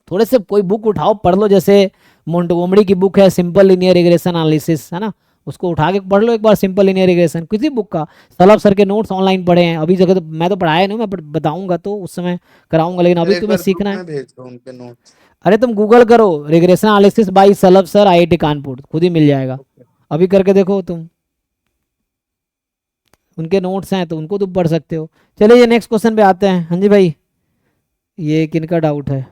थोड़े से कोई बुक उठाओ पढ़ लो, जैसे मोंटगोमरी की बुक है सिंपल लीनियर रिग्रेशन एनालिसिस, है ना, उसको उठा के पढ़ लो एक बार, सिंपल लीनियर रिग्रेशन किसी बुक का। सलाब सर के नोट्स ऑनलाइन पढ़े हैं अभी जगह, तो मैं तो पढ़ाया नहीं, मैं बताऊंगा तो उस समय कराऊंगा, लेकिन सर अभी एक तुम्हें बार ग्रुप सीखना है। में भेज दो उनके नोट्स। अरे तुम गूगल करो regression analysis by Salabh sir IIT Kanpur, खुद ही मिल जाएगा। ओके। अभी करके देखो तुम, उनके नोट्स हैं तो उनको तुम पढ़ सकते हो। चलिए ये नेक्स्ट क्वेश्चन पे आते हैं। हाँ जी भाई, ये किनका डाउट है?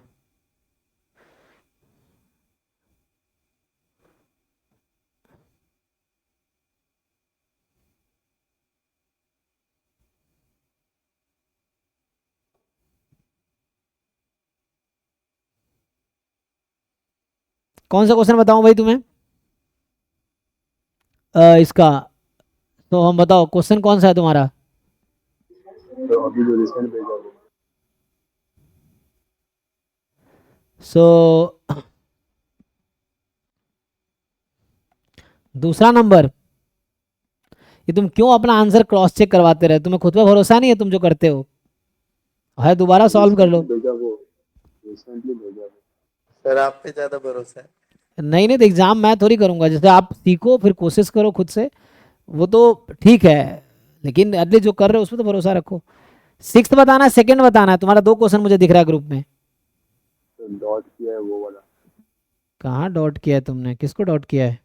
कौन सा क्वेश्चन बताऊं भाई तुम्हें? इसका, तो हम बताओ क्वेश्चन कौन सा है तुम्हारा? तो अभी जो रिसेंट भेजा वो। सो दूसरा नंबर, ये तुम क्यों अपना आंसर क्रॉस चेक करवाते रहे? तुम्हें खुद पे भरोसा नहीं है तुम जो करते हो? है दोबारा सॉल्व कर लो। रिसेंटली भेजा वो, रिसेंटली भेजा वो। सर आप पे ज्यादा भरोसा है। नहीं नहीं, तो एग्जाम मैं थोड़ी करूंगा, जैसे आप सीखो फिर कोशिश करो खुद से, वो तो ठीक है, लेकिन एटलीस्ट जो कर रहे हो उसमें तो भरोसा रखो। सिक्स्थ बताना है सेकंड बताना है? तुम्हारा दो क्वेश्चन मुझे दिख रहा है ग्रुप में। तो डॉट किया है वो वाला। कहाँ डॉट किया है तुमने? किसको डॉट किया है?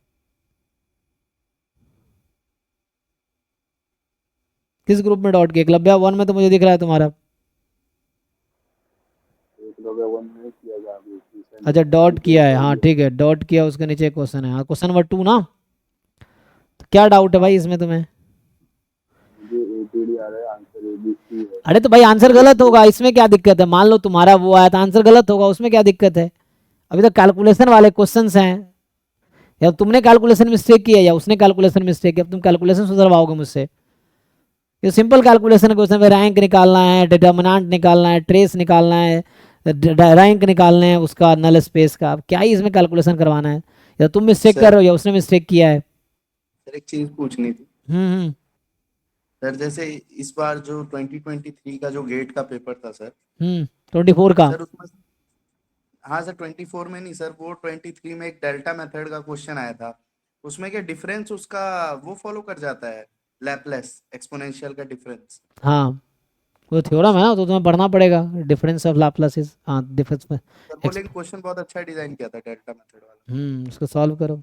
किस ग्रुप में डॉट किया? क्लब्या वन में तो मुझे दिख रहा है तुम्हारा। एक लोग वन में किया था अभी अच्छा रिसेंटली डॉट एमसीएस किया है, का हाँ ये। ठीक है, डॉट किया, उसके नीचे क्वेश्चन है, हाँ क्वेश्चन नंबर 2 ना। तो क्या डाउट है हाँ भाई इसमें तुम्हें? मुझे एटीडी आ रहा है, आंसर एबीसी है। अरे तो भाई आंसर ये गलत तो होगा, इसमें क्या दिक्कत है? मान लो तुम्हारा वो आया तो आंसर गलत होगा, उसमें क्या दिक्कत है? अभी तो कैलकुलेशन वाले क्वेश्चंस हैं, या तुमने कैलकुलेशन मिस्टेक किया या उसने कैलकुलेशन मिस्टेक किया, अब तुम कैलकुलेशन सुधरवाओगे मुझसे? ये सिंपल कैलकुलेशन क्वेश्चन में रैंक निकालना है, डिटर्मिनेंट निकालना है, ट्रेस निकालना है, रैंक निकालना है उसका नल स्पेस का, अब क्या ही इसमें कैलकुलेशन करवाना है? या तुम मिस्टेक कर सर रहे हो या उसने मिस्टेक किया है। सर एक चीज पूछनी थी। हम्म। सर जैसे इस बार जो 2023 का जो गेट का पेपर था सर, 24 का। सर उसमें, हाँ सर 24 में नहीं सर, वो 23 में एक डेल्टा मेथड का क्वेश्चन आया था। उसमें क्या डिफरेंस उसका वो फॉलो कर जाता है, लैपलेस एक्सपोनेंशियल का डिफरेंस। हाँ वो थ्योरम है ना, तो तुम्हें पढ़ना पड़ेगा, डिफरेंस ऑफ लाप्लासेस, हाँ डिफरेंस में। सर वो लेकिन क्वेश्चन बहुत अच्छा डिजाइन किया था डेल्टा मेथड वाला। उसको सॉल्व करो।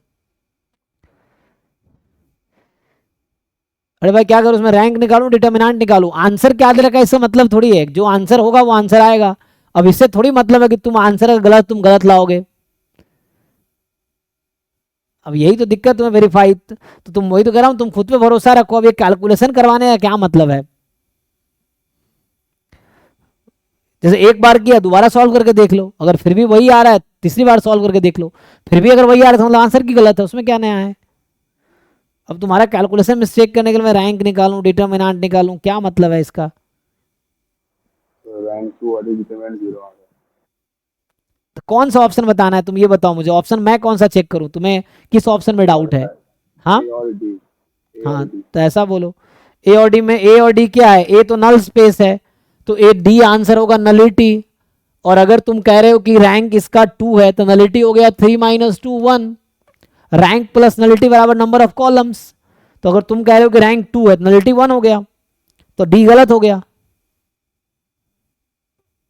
अरे भाई क्या करूं उसमें? रैंक निकालूं डिटर्मिनेंट निकालूं? आंसर क्या दे रखा है इससे मतलब थोड़ी है, जो आंसर होगा वो आंसर आएगा। अब इससे थोड़ी मतलब है कि तुम आंसर गलत, तुम गलत लाओगे। अब यही तो दिक्कत तुम्हें वेरीफाई, तो तुम वही तो कह रहा हूं, तुम खुद पे भरोसा रखो, अब ये कैलकुलेशन करवाने का क्या मतलब है? जैसे एक बार किया दोबारा सॉल्व करके देख लो, अगर फिर भी वही आ रहा है तीसरी बार सॉल्व करके देख लो, फिर भी अगर वही आ रहा है तो मतलब आंसर की गलत है, उसमें क्या नया है? अब तुम्हारा कैलकुलेशन मिस्टेक करने के लिए मैं रैंक निकालूं डिटर्मिनेंट निकालूं, क्या मतलब है इसका? तो रैंक 2 वाली डिटरमिनेंट 0 आ रहा तो कौन सा ऑप्शन बताना है? तुम ये बताओ मुझे, ऑप्शन मैं कौन सा चेक करूं? तुम्हें किस ऑप्शन में डाउट है? है। हाँ ए और डी, ए और हाँ, डी। तो ऐसा बोलो। ए और डी में, ए और डी क्या है? ए तो नल स्पेस है, तो ए डी आंसर होगा नलिटी। और अगर तुम कह रहे हो कि रैंक इसका 2 है तो नलिटी हो गया 3 - 2 1, रैंक प्लस नलिटी बराबर नंबर ऑफ कॉलम्स। तो अगर तुम कह रहे हो कि रैंक 2 है तो नलिटी 1 हो गया, तो डी गलत हो गया,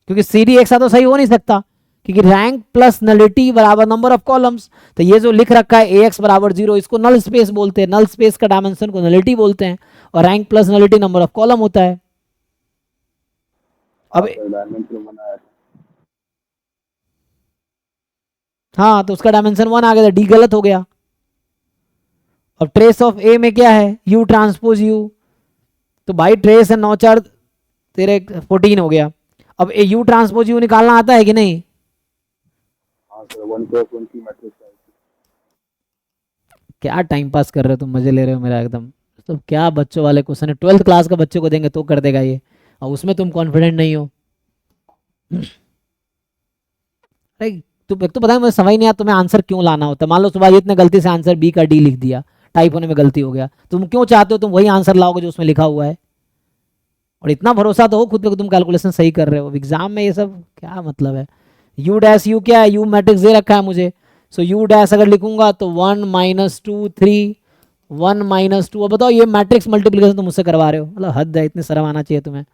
क्योंकि सी डी एक साथ तो सही हो नहीं सकता, क्योंकि रैंक प्लस नलिटी बराबर नंबर ऑफ कॉलम्स। तो ये जो लिख रखा है ए एक्स बराबर 0, इसको नल स्पेस बोलते हैं, नल स्पेस का डायमेंशन को नलिटी बोलते हैं, और rank plus nullity number of column होता है। अब हाँ सर डायमेंशन बनाया था। हाँ, तो उसका डायमेंशन 1 आ गया, डी गलत हो गया। अब ट्रेस ऑफ ए में क्या है? यू ट्रांसपोज यू, तो भाई ट्रेस है 9 4 तेरे 14 हो गया। अब ए यू ट्रांसपोज यू निकालना आता है कि नहीं? हाँ सर 1 क्रॉस 1 की मैट्रिक्स आई थी। क्या टाइम पास कर रहे हो तुम, मजे ले रहे हो मेरा एकदम। तो क्या बच्चों वाले क्वेश्चन है, 12th क्लास का बच्चे को देंगे तो कर देगा ये, और उसमें तुम कॉन्फिडेंट नहीं हो। अरे तुम, एक तो पता है मुझे समझ नहीं आता तुम्हें आंसर क्यों लाना होता है। मान लो सुबह ने गलती से आंसर बी का डी लिख दिया, टाइप होने में गलती हो गया, तुम क्यों चाहते हो तुम वही आंसर लाओगे जो उसमें लिखा हुआ है? और इतना भरोसा तो हो खुद पे कि तुम कैलकुलेशन सही कर रहे हो। एग्जाम में ये सब क्या मतलब है। यू डैश यू क्या है, यू मैट्रिक्स दे रखा है मुझे, सो यू डैश अगर लिखूंगा तो 1 -2 3 1 -2। अब बताओ ये मैट्रिक्स मल्टीप्लिकेशन तुम मुझसे करवा रहे हो, मतलब हद है, इतनी शर्म आना चाहिए तुम्हें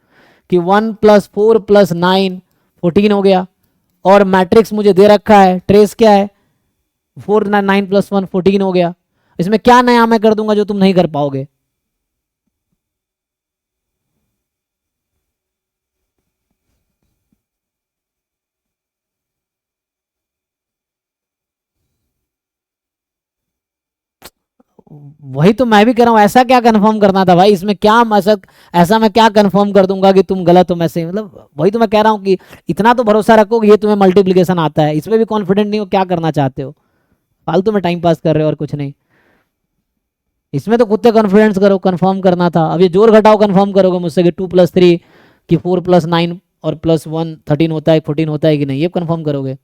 कि 1 + 4 + 9 14 हो गया, और मैट्रिक्स मुझे दे रखा है, ट्रेस क्या है 4 9 + 1 14 हो गया। इसमें क्या नया मैं कर दूंगा जो तुम नहीं कर पाओगे। वही तो मैं भी कह रहा हूँ, ऐसा क्या कंफर्म करना था भाई, इसमें क्या ऐसा ऐसा मैं क्या कंफर्म कर दूंगा कि तुम गलत हो मैं सही, मतलब वही तो मैं कह रहा हूँ कि इतना तो भरोसा रखो कि ये तुम्हें मल्टीप्लिकेशन आता है, इसमें भी कॉन्फिडेंट नहीं हो, क्या करना चाहते हो, फालतू में टाइम पास कर रहे हो और कुछ नहीं। इसमें तो खुद से कॉन्फिडेंस करो, कंफर्म करना था। अब ये जोड़ घटाओ कंफर्म करोगे मुझसे कि 2 + 3 कि 4 + 9 और +1 13 होता है 14 होता है कि नहीं, ये कंफर्म करोगे।